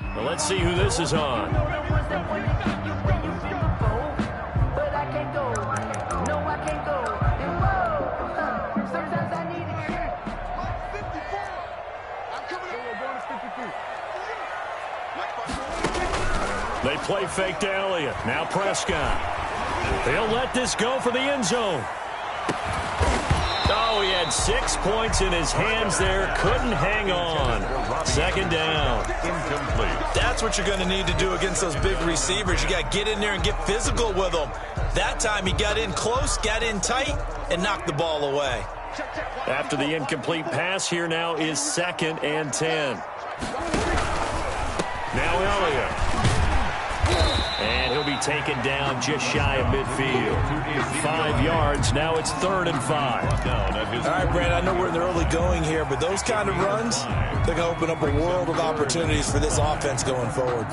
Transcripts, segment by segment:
Well, let's see who this is on. They play fake to Elliott. Now Prescott. They'll let this go for the end zone. Oh, he had 6 points in his hands there. Couldn't hang on. Second down. Incomplete. That's what you're going to need to do against those big receivers. You got to get in there and get physical with them. That time he got in close, got in tight, and knocked the ball away. After the incomplete pass, here now is 2nd and 10. Now Elliott. And he'll be taken down just shy of midfield. 5 yards. Now it's 3rd and 5. All right, Brandon, I know we're in the early going here, but those kind of runs, they're going to open up a world of opportunities for this offense going forward.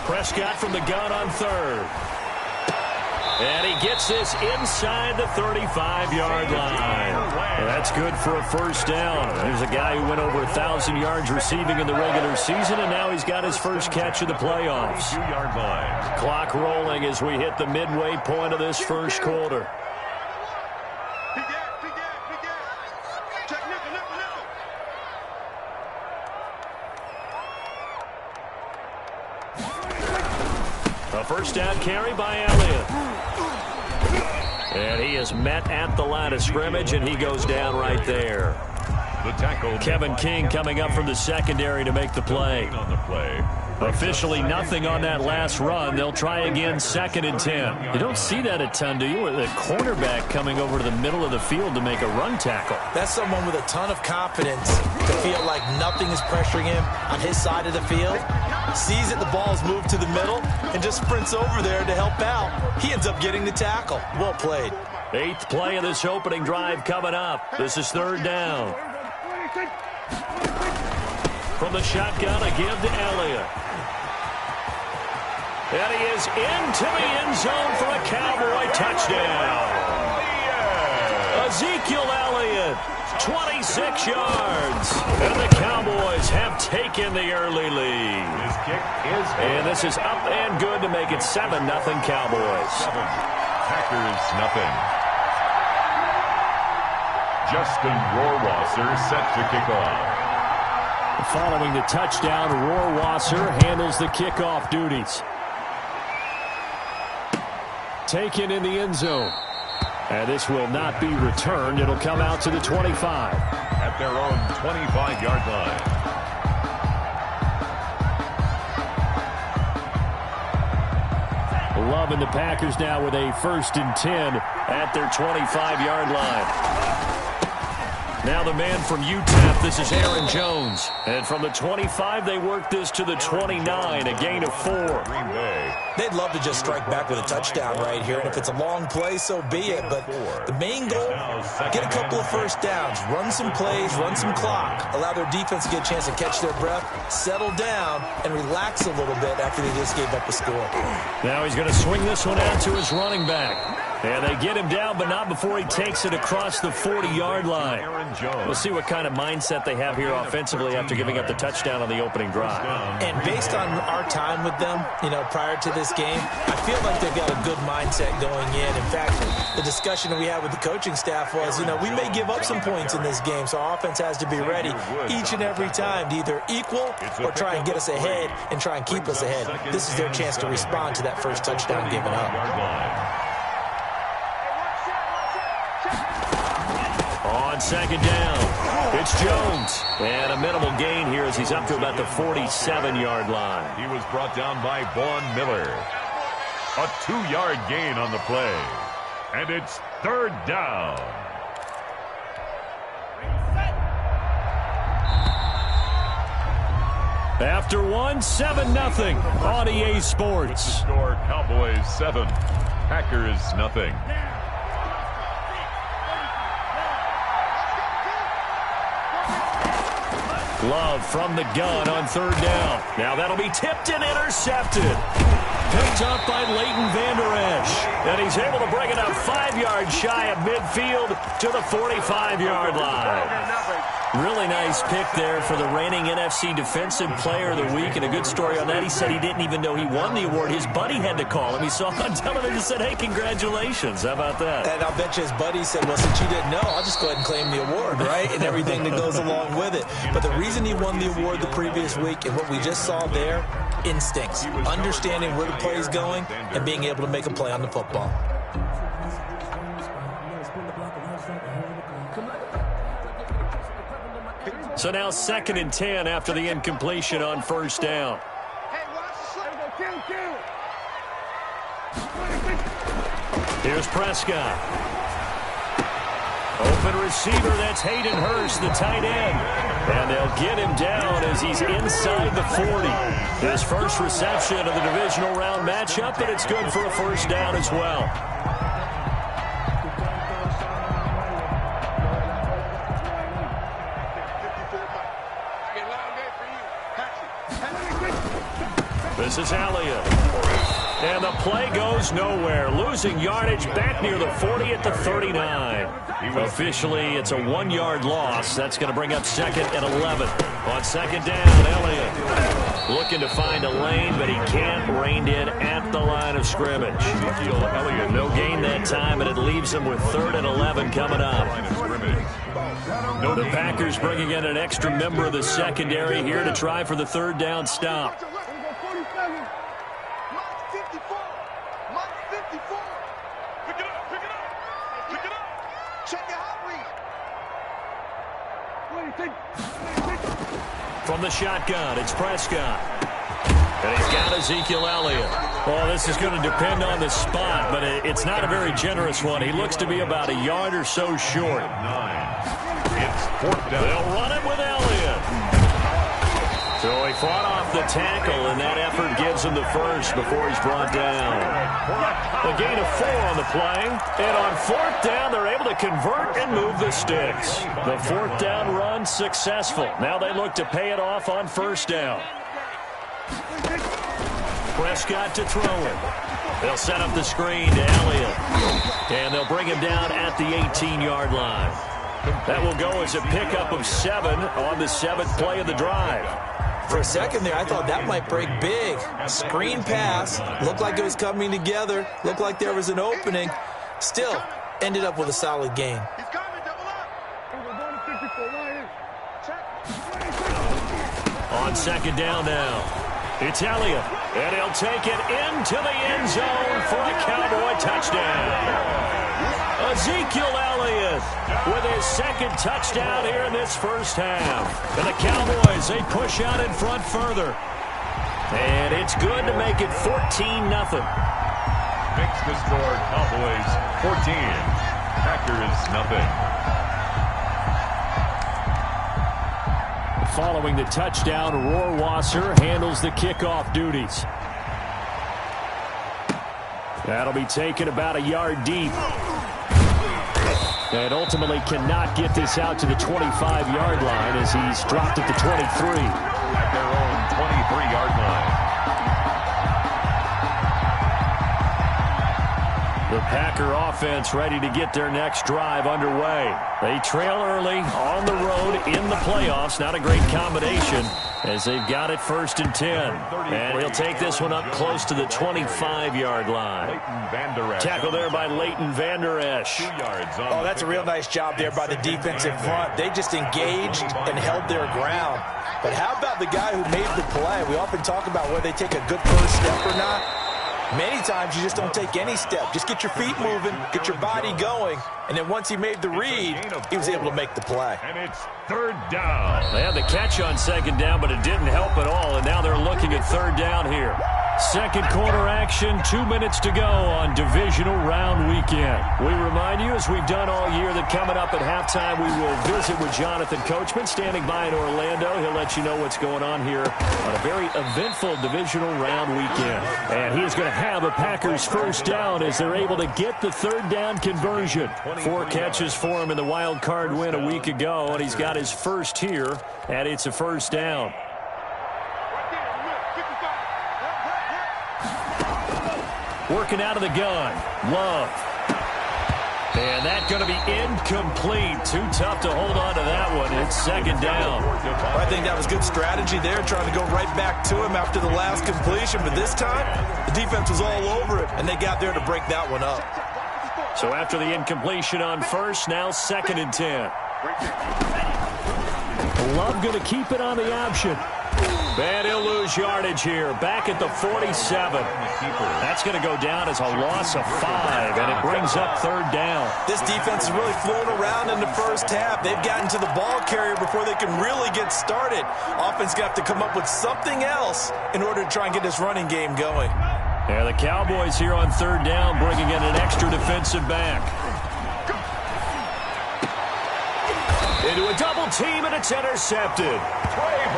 Prescott from the gun on 3rd. And he gets this inside the 35-yard line. That's good for a first down. There's a guy who went over 1,000 yards receiving in the regular season, and now he's got his first catch of the playoffs. 2-yard line. Clock rolling as we hit the midway point of this first quarter. A first down carry by Elliott. And he is met at the line of scrimmage, and he goes down right there. The tackle. Kevin King coming up from the secondary to make the play. On the play. Officially nothing on that last run. They'll try again, 2nd and 10. You don't see that a ton, do you? With a cornerback coming over to the middle of the field to make a run tackle. That's someone with a ton of confidence to feel like nothing is pressuring him on his side of the field. Sees that the ball's moved to the middle and just sprints over there to help out. He ends up getting the tackle. Well played. 8th play of this opening drive coming up. This is 3rd down. From the shotgun, a give to Elliott. And he is into the end zone for a Cowboy touchdown. Ezekiel Elliott, 26 yards. And the Cowboys have taken the early lead. His kick is and this is up and good to make it 7-0 Cowboys. 7. Packers nothing. Justin Rohrwasser set to kick off. Following the touchdown, Rohrwasser handles the kickoff duties. Taken in the end zone. And this will not be returned. It'll come out to the 25. At their own 25-yard line. Loving the Packers now with a 1st and 10 at their 25-yard line. Now the man from UTEP, this is Aaron Jones. And from the 25, they work this to the 29, a gain of 4. Green Bay. They'd love to just strike back with a touchdown right here, and if it's a long play, so be it. But the main goal, get a couple of first downs, run some plays, run some clock, allow their defense to get a chance to catch their breath, settle down, and relax a little bit after they just gave up a score. Now he's going to swing this one out to his running back. And they get him down, but not before he takes it across the 40-yard line. We'll see what kind of mindset they have here offensively after giving up the touchdown on the opening drive. And based on our time with them, prior to this game, I feel like they've got a good mindset going in. In fact, the discussion that we had with the coaching staff was, we may give up some points in this game, so our offense has to be ready each and every time to either equal or try and get us ahead and try and keep us ahead. This is their chance to respond to that first touchdown given up. On 2nd down, it's Jones. And a minimal gain here as he's up to about the 47-yard line. He was brought down by Vaughn Miller. A 2-yard gain on the play. And it's 3rd down. After 7-0 on EA Sports. The score, Cowboys 7, Packers nothing. Love from the gun on third down. Now that'll be tipped and intercepted. Picked up by Leighton Vander Esch. And he's able to bring it up 5 yards shy of midfield to the 45-yard line. Really nice pick there for the reigning NFC Defensive Player of the Week. And a good story on that. He said he didn't even know he won the award. His buddy had to call him. He saw it on television and said, hey, congratulations. How about that? And I'll bet you his buddy said, well, since you didn't know, I'll just go ahead and claim the award, right? And everything that goes along with it. But the reason he won the award the previous week and what we just saw there, instincts, understanding where the play is going and being able to make a play on the football. So now 2nd and 10 after the incompletion on first down. Here's Prescott. Open receiver, that's Hayden Hurst, the tight end. And they'll get him down as he's inside the 40. His first reception of the divisional round matchup, but it's good for a first down as well. This is Elliott. And the play goes nowhere. Losing yardage back near the 40 at the 39. Officially, it's a 1-yard loss. That's going to bring up 2nd and 11. On 2nd down, Elliott looking to find a lane, but he can't. Reined in at the line of scrimmage. Elliott, no gain that time, and it leaves him with 3rd and 11 coming up. The Packers bringing in an extra member of the secondary here to try for the 3rd down stop. From the shotgun, it's Prescott. And he's got Ezekiel Elliott. Well, this is going to depend on the spot, but it's not a very generous one. He looks to be about a yard or so short. It's 4th down. They'll run it with Elliott. So he fought off the tackle, and that effort gives him the first before he's brought down. A gain of 4 on the play. And on 4th down, they're able to convert and move the sticks. The 4th down run successful. Now they look to pay it off on 1st down. Prescott to throw it. They'll set up the screen to Elliott. And they'll bring him down at the 18-yard line. That will go as a pickup of 7 on the 7th play of the drive. For a second there, I thought that might break big. Screen pass. Looked like it was coming together. Looked like there was an opening. Still, ended up with a solid gain. On 2nd down now, it's Elliott. And he'll take it into the end zone for a Cowboy touchdown. Ezekiel Elliott with his 2nd touchdown here in this first half. And the Cowboys, they push out in front further. And it's good to make it 14-0. Makes the score Cowboys 14. Packers nothing. Following the touchdown, Rohrwasser handles the kickoff duties. That'll be taken about a yard deep. And ultimately cannot get this out to the 25-yard line as he's dropped at the 23. At their own 23-yard line. The Packer offense ready to get their next drive underway. They trail early on the road in the playoffs. Not a great combination as they've got it 1st and 10. And he'll take this one up close to the 25-yard line. Tackle there by Leighton Vander Esch. Oh, that's a real nice job there by the defensive front. They just engaged and held their ground. But how about the guy who made the play? We often talk about whether they take a good first step or not. Many times you just don't take any step. Just get your feet moving, get your body going, and then once he made the read, he was able to make the play. And it's 3rd down. They had the catch on 2nd down, but it didn't help at all, and now they're looking at 3rd down here. Second quarter action, 2 minutes to go on divisional round weekend. We remind you, as we've done all year, that coming up at halftime, we will visit with Jonathan Coachman, standing by in Orlando. He'll let you know what's going on here on a very eventful divisional round weekend. And he is going to have a Packers first down as they're able to get the third down conversion. 4 catches for him in the wild card win a week ago, and he's got his first here, and it's a first down. Working out of the gun. Love. And that's going to be incomplete. Too tough to hold on to that one. It's second down. I think that was good strategy there, trying to go right back to him after the last completion. But this time, the defense was all over it, and they got there to break that one up. So after the incompletion on first, now 2nd and 10. Love going to keep it on the option. And he'll lose yardage here. Back at the 47. That's going to go down as a loss of 5, and it brings up third down. This defense is really flown around in the first half. They've gotten to the ball carrier before they can really get started. Offense got to come up with something else in order to try and get this running game going. Yeah, the Cowboys here on third down, bringing in an extra defensive back. Into a double team, and it's intercepted.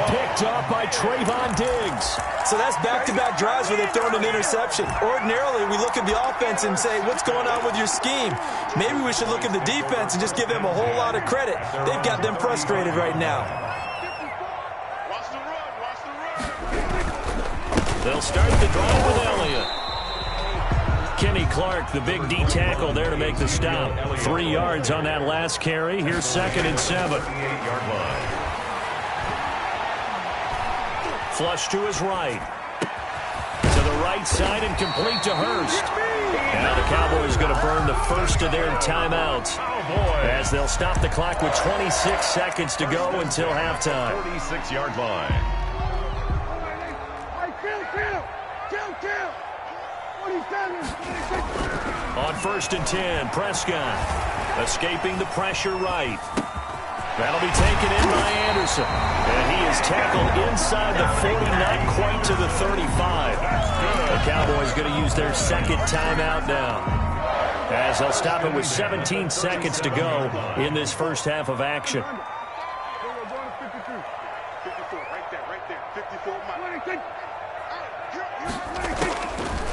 Picked up by Trayvon Diggs. So that's back-to-back drives where they've thrown an interception. Ordinarily, we look at the offense and say, what's going on with your scheme? Maybe we should look at the defense and just give them a whole lot of credit. They've got them frustrated right now. They'll start the drive with Elliott. Kenny Clark, the big D tackle there to make the stop. 3 yards on that last carry. Here's 2nd and 7. Flush to his right. To the right side and complete to Hurst. And now the Cowboys going to burn the first of their timeouts as they'll stop the clock with 26 seconds to go until halftime. 46-yard line. On 1st and 10, Prescott escaping the pressure right. That'll be taken in by Anderson. And he is tackled inside the 40, not quite to the 35. The Cowboys going to use their 2nd timeout now, as they'll stop it with 17 seconds to go in this first half of action.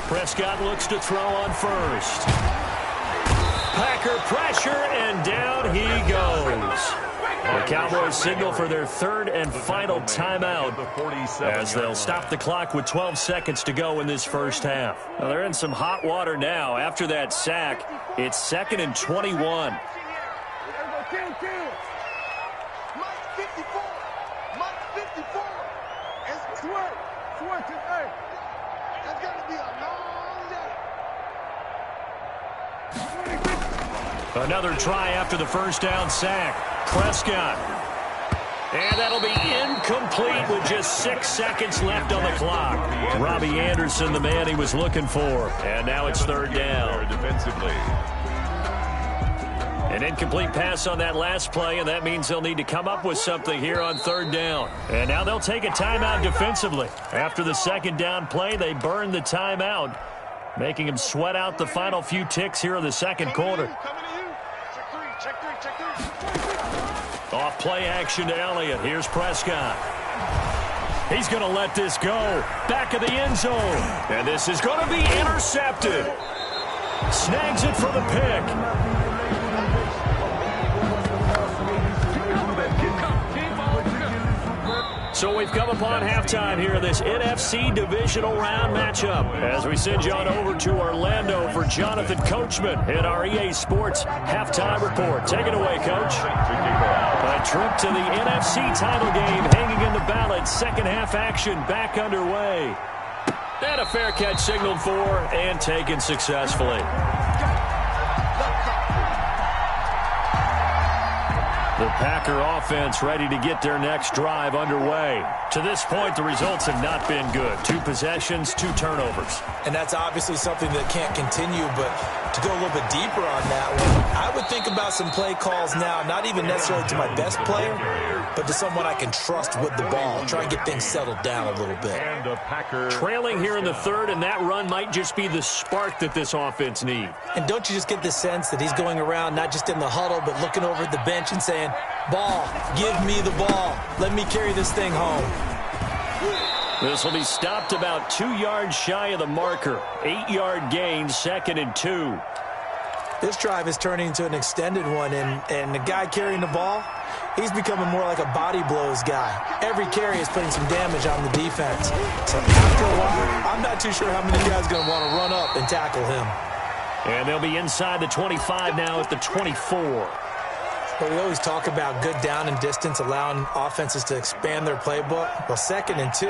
Prescott looks to throw on first. Packer pressure, and down he goes. The Cowboys signal for their 3rd and final timeout as they'll stop the clock with 12 seconds to go in this first half. Well, they're in some hot water now. After that sack, it's 2nd and 21. Another try after the first down sack. Prescott. And that'll be incomplete with just 6 seconds left on the clock. Robbie Anderson, the man he was looking for. And now it's third down. Defensively. An incomplete pass on that last play, and that means they'll need to come up with something here on third down. And now they'll take a timeout defensively. After the 2nd down play, they burn the timeout, making them sweat out the final few ticks here in the 2nd quarter. Off play action to Elliott. Here's Prescott. He's going to let this go. Back of the end zone. And this is going to be intercepted. Snags it for the pick. So we've come upon halftime here in this NFC divisional round matchup as we send you on over to Orlando for Jonathan Coachman in our EA Sports halftime report. Take it away, Coach. A trip to the NFC title game hanging in the balance. 2nd half action back underway. And a fair catch signaled for and taken successfully. The Packer offense ready to get their next drive underway. To this point, the results have not been good. 2 possessions, 2 turnovers. And that's obviously something that can't continue, but to go a little bit deeper on that one, I would think about some play calls now, not even necessarily to my best player, but to someone I can trust with the ball. Try and get things settled down a little bit. And a Packer trailing here in the third, and that run might just be the spark that this offense needs. And don't you just get the sense that he's going around not just in the huddle, but looking over at the bench and saying, ball, give me the ball. Let me carry this thing home. This will be stopped about 2 yards shy of the marker. 8-yard gain, 2nd and 2. This drive is turning into an extended one, and the guy carrying the ball, he's becoming more like a body blows guy. Every carry is putting some damage on the defense. So after a while, I'm not too sure how many guys are going to want to run up and tackle him. And they'll be inside the 25 now at the 24. But we always talk about good down and distance, allowing offenses to expand their playbook. Well, 2nd and 2,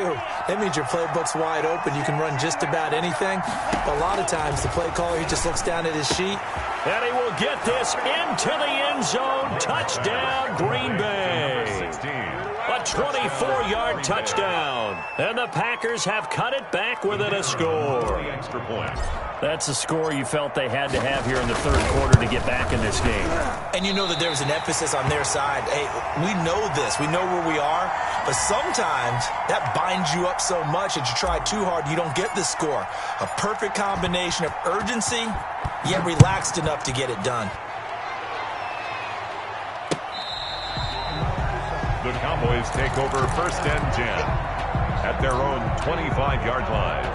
that means your playbook's wide open. You can run just about anything. But a lot of times, the play caller, he just looks down at his sheet. And he will get this into the end zone. Touchdown, Green Bay. 16. A 24-yard touchdown. And the Packers have cut it back within a score. Extra point. That's a score you felt they had to have here in the third quarter to get back in this game. And you know that there was an emphasis on their side. Hey, we know this. We know where we are. But sometimes that binds you up so much that you try too hard, you don't get the score. A perfect combination of urgency, yet relaxed enough to get it done. The Cowboys take over 1st and 10 at their own 25-yard line.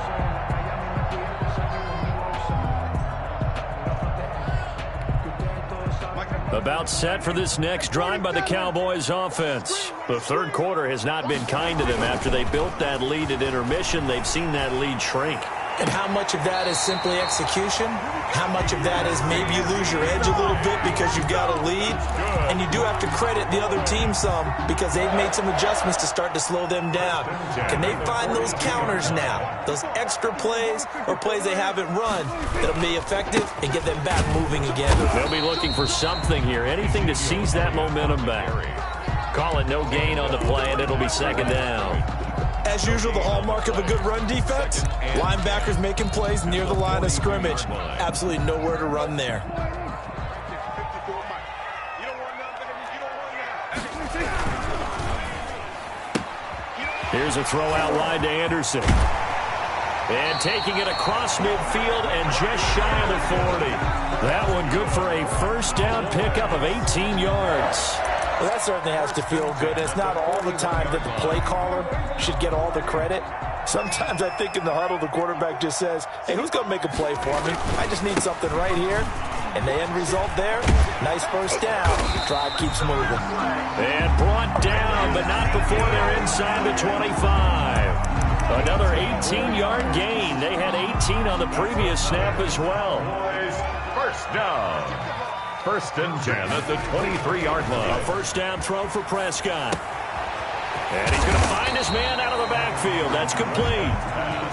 About set for this next drive by the Cowboys offense. The third quarter has not been kind to them. After they built that lead at intermission, they've seen that lead shrink. And how much of that is simply execution? How much of that is maybe you lose your edge a little bit because you've got a lead? And you do have to credit the other team some because they've made some adjustments to start to slow them down. Can they find those counters now? Those extra plays or plays they haven't run that'll be effective and get them back moving again? They'll be looking for something here, anything to seize that momentum back. Call it no gain on the play, and it'll be 2nd down. As usual, the hallmark of a good run defense, linebackers making plays near the line of scrimmage. Absolutely nowhere to run there. Here's a throw out wide to Anderson. And taking it across midfield and just shy of the 40. That one good for a 1st down pickup of 18 yards. Well, that certainly has to feel good. It's not all the time that the play caller should get all the credit. Sometimes I think in the huddle, the quarterback just says, hey, who's going to make a play for me? I just need something right here. And the end result there, nice 1st down. Drive keeps moving. And brought down, but not before they're inside the 25. Another 18-yard gain. They had 18 on the previous snap as well. 1st down. 1st and 10 at the 23-yard line. A 1st down throw for Prescott. And he's going to find his man out of the backfield. That's complete.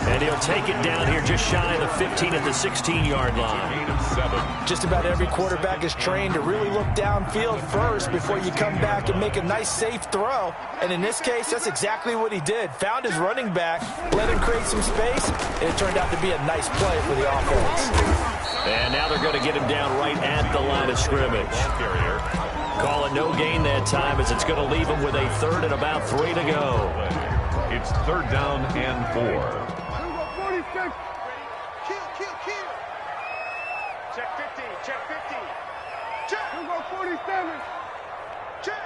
And he'll take it down here just shy of the 15 at the 16-yard line. Just about every quarterback is trained to really look downfield first before you come back and make a nice, safe throw. And in this case, that's exactly what he did. Found his running back, let him create some space, and it turned out to be a nice play for the offense. And now they're going to get him down right at the line of scrimmage. Call it no gain that time as it's going to leave him with a 3rd and about 3 to go. It's 3rd down and 4. Check 50, check 50. Check. 47. Check.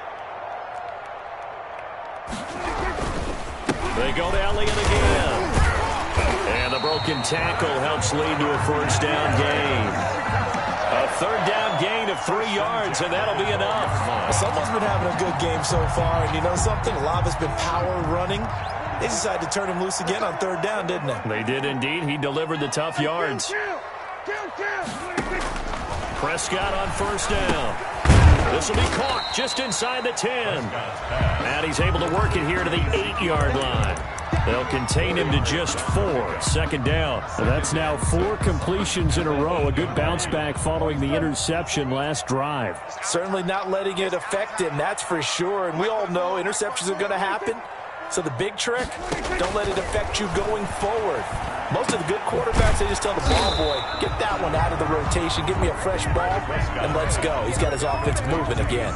They go to Elliott again. And the broken tackle helps lead to a 1st down gain. A 3rd down gain of 3 yards, and that'll be enough. Someone's been having a good game so far, and you know something? A lot of it's been power running. They decided to turn him loose again on 3rd down, didn't they? They did indeed. He delivered the tough yards. Prescott on 1st down. This will be caught just inside the 10. And he's able to work it here to the 8-yard line. They'll contain him to just 4. 2nd down. That's now 4 completions in a row. A good bounce back following the interception last drive. Certainly not letting it affect him, that's for sure. And we all know interceptions are going to happen. So the big trick, don't let it affect you going forward. Most of the good quarterbacks, they just tell the ball boy, get that one out of the rotation, give me a fresh ball, and let's go. He's got his offense moving again.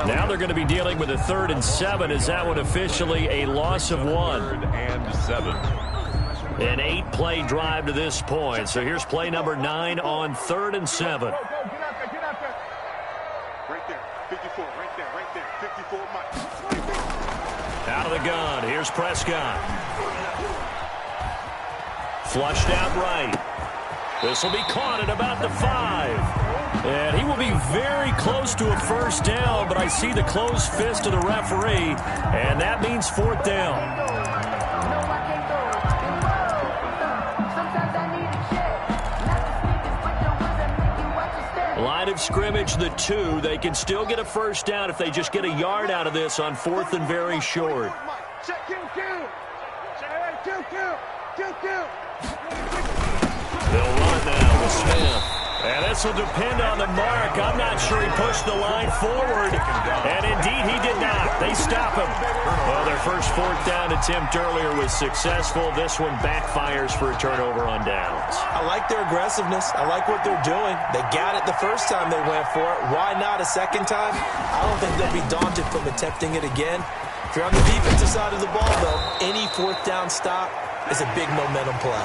Now they're going to be dealing with a 3rd and 7. Is that one officially a loss of 1? 3rd and 7. An 8-play drive to this point. So here's play number 9 on 3rd and 7. Get out there. Right there, 54, right there, 54 Mike. Out of the gun, here's Prescott. Flushed out right. This will be caught at about the 5. And he will be very close to a first down, but I see the closed fist of the referee, and that means 4th down. Line of scrimmage, the 2. They can still get a first down if they just get a yard out of this on 4th and very short. Check Q. They'll run now with Smith. And this will depend on the mark. I'm not sure he pushed the line forward. And indeed, he did not. They stop him. Well, their first 4th down attempt earlier was successful. This one backfires for a turnover on downs. I like their aggressiveness. I like what they're doing. They got it the first time they went for it. Why not a second time? I don't think they'll be daunted from attempting it again. If you're on the defensive side of the ball, though, any 4th down stop is a big momentum play.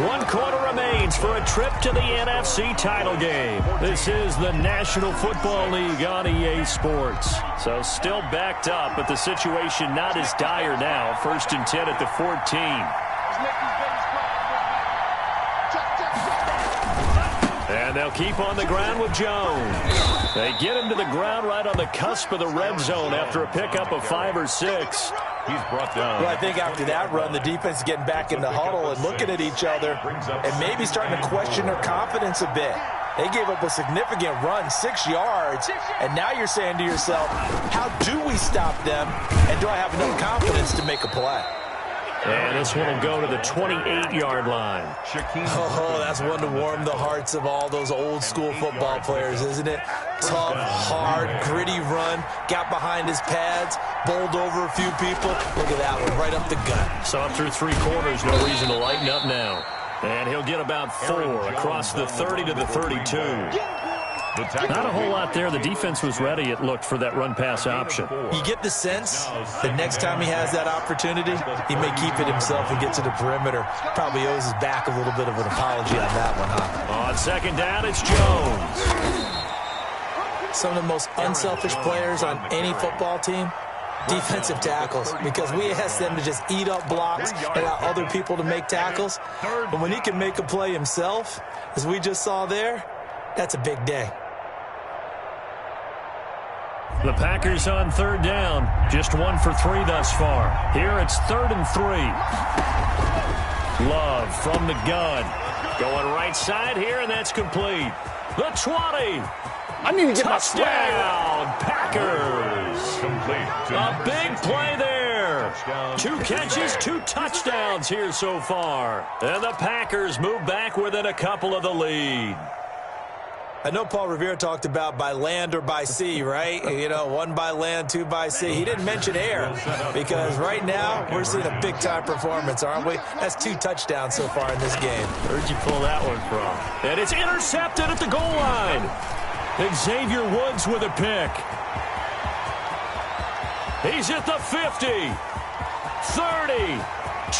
1 quarter remains for a trip to the NFC title game. This is the National Football League on EA Sports. So still backed up, but the situation not as dire now. 1st and 10 at the 14. And they'll keep on the ground with Jones. They get him to the ground right on the cusp of the red zone after a pickup of 5 or 6. He's brought down. Well, I think after that run, the defense is getting back in the huddle and looking at each other and maybe starting to question their confidence a bit. They gave up a significant run, 6 yards, and now you're saying to yourself, how do we stop them, and do I have enough confidence to make a play? And this one will go to the 28-yard line. Oh, that's one to warm the hearts of all those old-school football players, isn't it? Tough, hard, gritty run, got behind his pads, bowled over a few people. Look at that one, right up the gut. So up through 3 quarters, no reason to lighten up now. And he'll get about 4 across the 30 to the 32. Not a whole lot there. The defense was ready, it looked, for that run-pass option. You get the sense that next time he has that opportunity, he may keep it himself and get to the perimeter. Probably owes his back a little bit of an apology on that one, huh? On 2nd down, it's Jones. Some of the most unselfish players on any football team, defensive tackles, because we ask them to just eat up blocks and allow other people to make tackles. But when he can make a play himself, as we just saw there, that's a big day. The Packers on 3rd down. Just 1 for 3 thus far. Here it's 3rd and 3. Love from the gun. Going right side here, and that's complete. The 20. I need to get touchdown, Packers. Complete. A big play there. 2 catches, 2 touchdowns here so far. And the Packers move back within a couple of the lead. I know Paul Revere talked about by land or by sea, right? You know, 1 by land, 2 by sea. He didn't mention air because right now we're seeing a big-time performance, aren't we? That's 2 touchdowns so far in this game. Where'd you pull that one from? And it's intercepted at the goal line. Xavier Woods with a pick. He's at the 50, 30,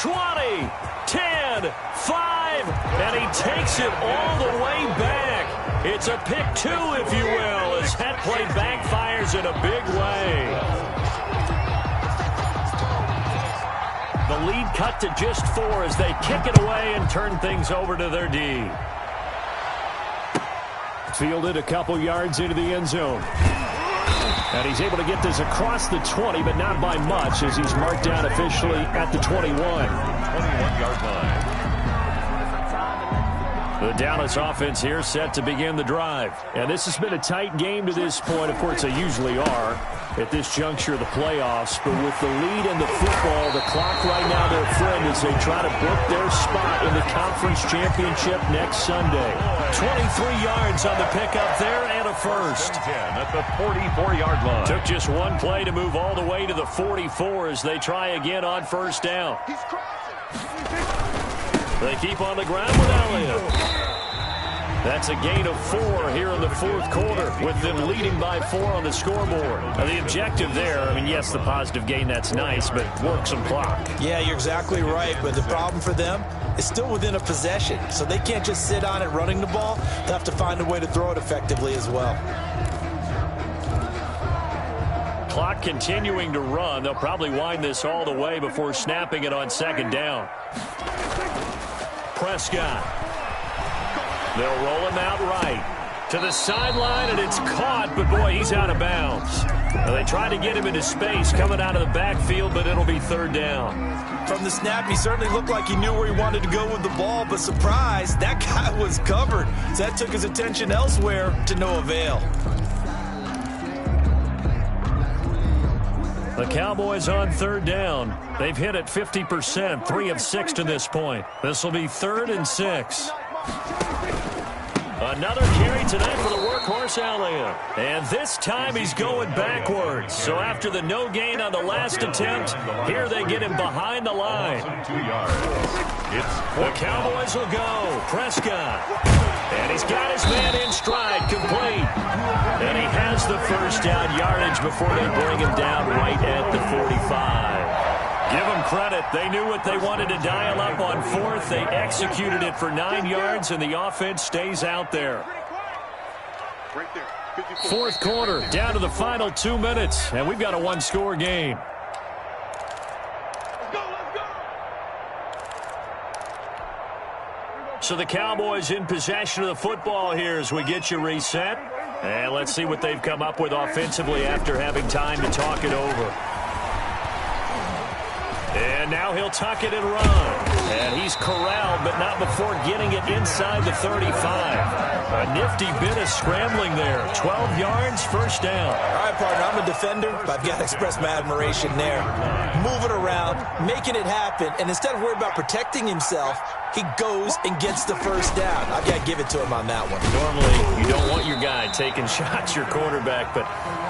20, 10, 5, and he takes it all the way back. It's a pick 2, if you will, as that play backfires in a big way. The lead cut to just 4 as they kick it away and turn things over to their D. Fielded a couple yards into the end zone. And he's able to get this across the 20, but not by much, as he's marked down officially at the 21. 21-yard line. The Dallas offense here set to begin the drive. And this has been a tight game to this point. Of course, they usually are at this juncture of the playoffs. But with the lead in the football, the clock right now their friend as they try to book their spot in the conference championship next Sunday. 23 yards on the pickup there and a first. 10 at the 44-yard line. Took just one play to move all the way to the 44 as they try again on first down. They keep on the ground with Elliott. That's a gain of 4 here in the fourth quarter with them leading by 4 on the scoreboard. Now, the objective there, I mean, yes, the positive gain, that's nice, but work some clock. Yeah, you're exactly right, but the problem for them is still within a possession, so they can't just sit on it running the ball. They'll have to find a way to throw it effectively as well. Clock continuing to run. They'll probably wind this all the way before snapping it on second down. Prescott. They'll roll him out right to the sideline, and it's caught, but boy, he's out of bounds. Now, they tried to get him into space coming out of the backfield, but it'll be third down. From the snap, he certainly looked like he knew where he wanted to go with the ball, but surprise, that guy was covered. So that took his attention elsewhere to no avail. The Cowboys on third down. They've hit it 50%, 3 of 6 to this point. This will be 3rd and 6. Another carry tonight for the workhorse Elliott. And this time he's going backwards. So after the no gain on the last attempt, here they get him behind the line. 2 yards. The Cowboys will go. Prescott. And he's got his man in stride, complete. And he has the first down yardage before they bring him down right at the 45. Give them credit. They knew what they wanted to dial up on 4th. They executed it for 9 yards, and the offense stays out there. Fourth quarter, down to the final 2 minutes, and we've got a one-score game. So the Cowboys in possession of the football here as we get you reset. And let's see what they've come up with offensively after having time to talk it over. And now he'll tuck it and run. And he's corralled, but not before getting it inside the 35. A nifty bit of scrambling there. 12 yards, first down. All right, partner, I'm a defender, but I've got to express my admiration there. Moving around, making it happen, and instead of worrying about protecting himself, he goes and gets the first down. I've got to give it to him on that one. Normally, you don't want your guy taking shots, your quarterback, but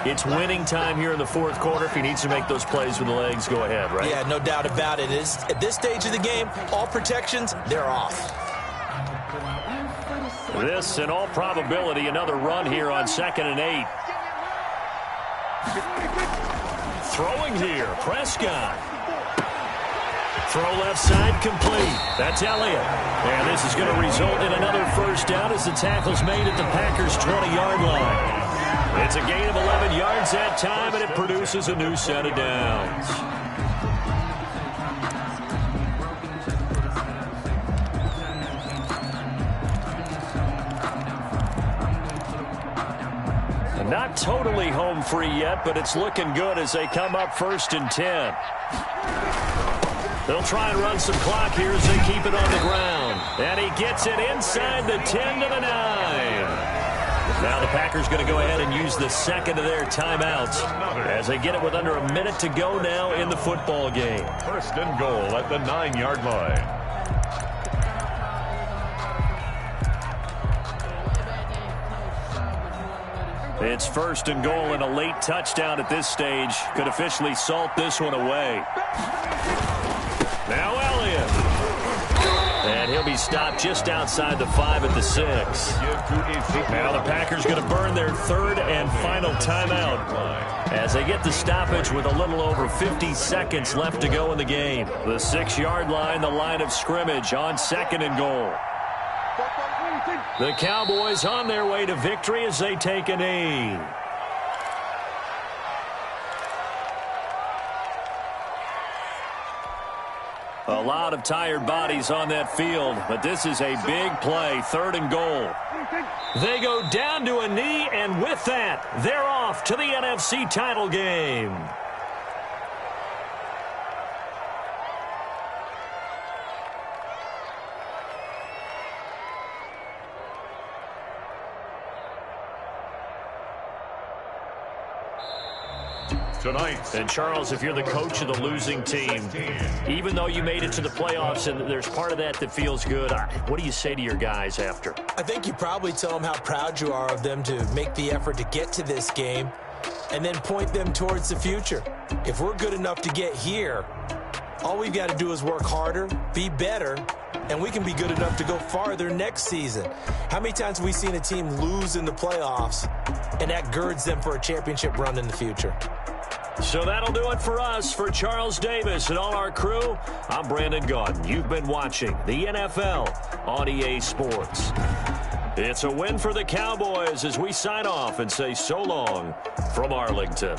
it's winning time here in the fourth quarter. If he needs to make those plays with the legs, go ahead, right? Yeah, no doubt about it. At this stage of the game, all protections, they're off. This, in all probability, another run here on 2nd and 8. Throwing here, Prescott. Throw left side, complete. That's Elliott. And this is going to result in another first down as the tackle's made at the Packers' 20-yard line. It's a gain of 11 yards that time, and it produces a new set of downs. Not totally home free yet, but it's looking good as they come up 1st and 10. They'll try and run some clock here as they keep it on the ground. And he gets it inside the 10 to the 9. Now the Packers going to go ahead and use the second of their timeouts as they get it with under a minute to go now in the football game. 1st and goal at the 9-yard line. It's 1st and goal, and a late touchdown at this stage could officially salt this one away. Now Elliott. And he'll be stopped just outside the 5 at the 6. Now the Packers going to burn their 3rd and final timeout as they get the stoppage with a little over 50 seconds left to go in the game. The 6-yard line, the line of scrimmage on 2nd and goal. The Cowboys on their way to victory as they take a knee. A lot of tired bodies on that field, but this is a big play, 3rd and goal. They go down to a knee, and with that, they're off to the NFC title game. tonight. And, Charles, if you're the coach of the losing team, even though you made it to the playoffs and there's part of that feels good, what do you say to your guys after? I think you probably tell them how proud you are of them to make the effort to get to this game and then point them towards the future. If we're good enough to get here, all we've got to do is work harder, be better, and we can be good enough to go farther next season. How many times have we seen a team lose in the playoffs, and that girds them for a championship run in the future? So that'll do it for us. For Charles Davis and all our crew, I'm Brandon Gaudin. You've been watching the NFL on EA Sports. It's a win for the Cowboys as we sign off and say so long from Arlington.